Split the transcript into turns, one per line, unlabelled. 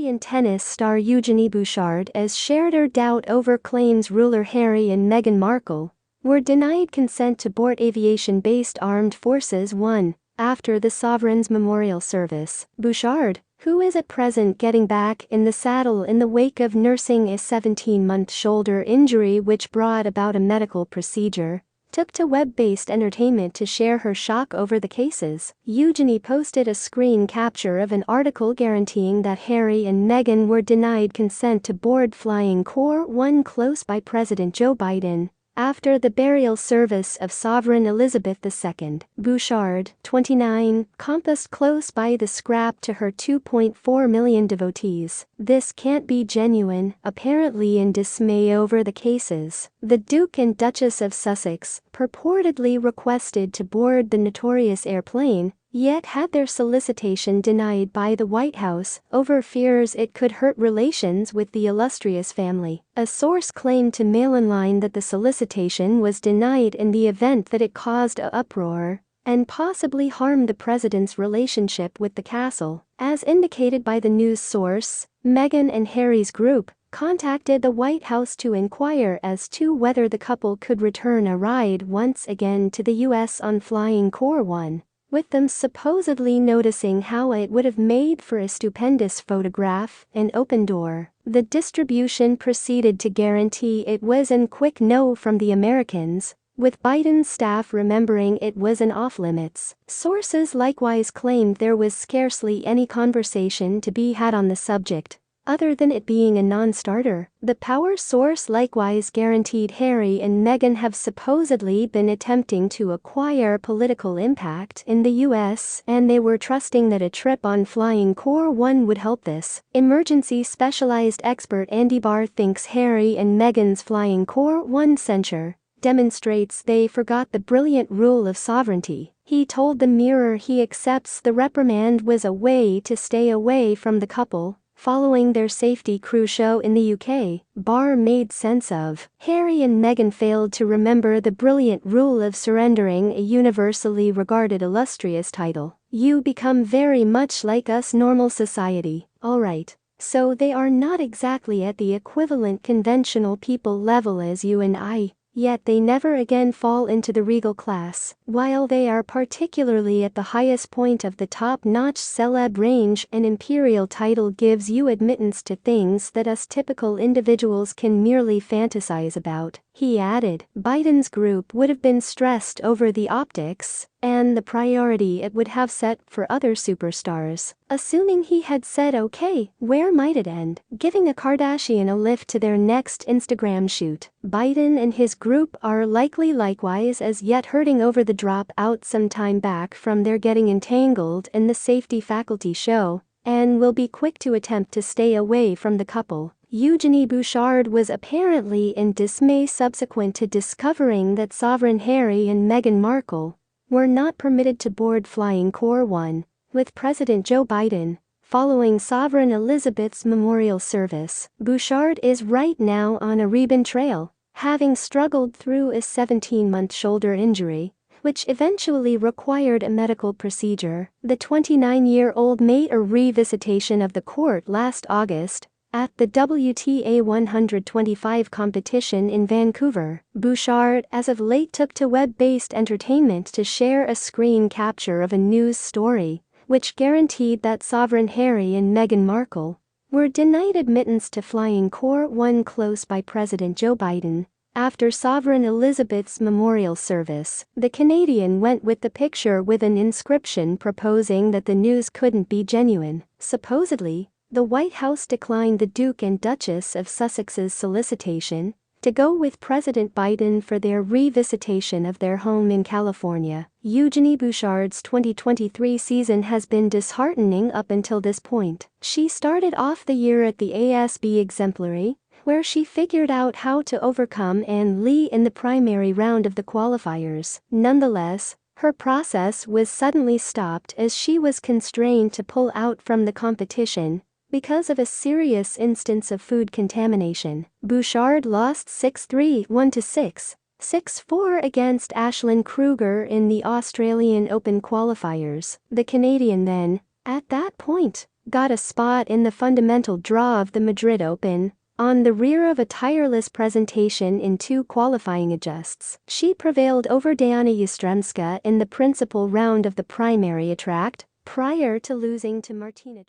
beauty and tennis star Eugenie Bouchard has shared her doubt over claims ruler Harry and Meghan Markle were denied consent to board Aviation-based Armed Forces One after the sovereign's memorial service. Bouchard, who is at present getting back in the saddle in the wake of nursing a 17-month shoulder injury which brought about a medical procedure, took to web-based entertainment to share her shock over the cases. Eugenie posted a screen capture of an article guaranteeing that Harry and Meghan were denied consent to board Flying Corps One close by President Joe Biden after the burial service of Sovereign Elizabeth II. Bouchard, 29, compassed close by the scrap to her 2.4 million devotees. This can't be genuine, apparently in dismay over the cases. The Duke and Duchess of Sussex purportedly requested to board the notorious airplane, yet had their solicitation denied by the White House over fears it could hurt relations with the Illustrious Family. A source claimed to Mail Online that the solicitation was denied in the event that it caused an uproar and possibly harmed the president's relationship with the castle. As indicated by the news source, Meghan and Harry's group contacted the White House to inquire as to whether the couple could return a ride once again to the U.S. on Flying Corps One, with them supposedly noticing how it would have made for a stupendous photograph, an open door. The distribution proceeded to guarantee it was a quick no from the Americans, with Biden's staff remembering it was an off-limits. Sources likewise claimed there was scarcely any conversation to be had on the subject, other than it being a non-starter. The power source likewise guaranteed Harry and Meghan have supposedly been attempting to acquire political impact in the US and they were trusting that a trip on Flying Corps One would help this. Emergency specialized expert Andy Barr thinks Harry and Meghan's Flying Corps One censure demonstrates they forgot the brilliant rule of sovereignty. He told the Mirror he accepts the reprimand was a way to stay away from the couple following their safety cruise show in the UK. Barr made sense of Harry and Meghan failed to remember the brilliant rule of surrendering a universally regarded illustrious title. You become very much like us normal society, alright. So they are not exactly at the equivalent conventional people level as you and I, yet they never again fall into the regal class. While they are particularly at the highest point of the top-notch celeb range, an imperial title gives you admittance to things that us typical individuals can merely fantasize about. He added, Biden's group would have been stressed over the optics and the priority it would have set for other superstars. Assuming he had said okay, where might it end? Giving a Kardashian a lift to their next Instagram shoot. Biden and his group are likewise as yet hurting over the drop out some time back from their getting entangled in the safety faculty show, and will be quick to attempt to stay away from the couple. Eugenie Bouchard was apparently in dismay subsequent to discovering that Sovereign Harry and Meghan Markle were not permitted to board Flying Corps One with President Joe Biden following Sovereign Elizabeth's memorial service. Bouchard is right now on a rebound trail, having struggled through a 17-month shoulder injury, which eventually required a medical procedure. The 29-year-old made a revisitation of the court last August at the WTA 125 competition in Vancouver. Bouchard as of late took to web-based entertainment to share a screen capture of a news story, which guaranteed that Sovereign Harry and Meghan Markle were denied admittance to Flying Corps One close by President Joe Biden after Sovereign Elizabeth's memorial service. The Canadian went with the picture with an inscription proposing that the news couldn't be genuine. Supposedly, the White House declined the Duke and Duchess of Sussex's solicitation to go with President Biden for their revisitation of their home in California. Eugenie Bouchard's 2023 season has been disheartening up until this point. She started off the year at the ASB Exemplary, where she figured out how to overcome Ann Lee in the primary round of the qualifiers. Nonetheless, her process was suddenly stopped as she was constrained to pull out from the competition because of a serious instance of food contamination. Bouchard lost 6-3, 1-6, 6-4 against Ashlyn Kruger in the Australian Open qualifiers. The Canadian then, at that point, got a spot in the fundamental draw of the Madrid Open. On the rear of a tireless presentation in 2 qualifying adjusts, she prevailed over Diana Yastremska in the principal round of the primary attract, prior to losing to Martina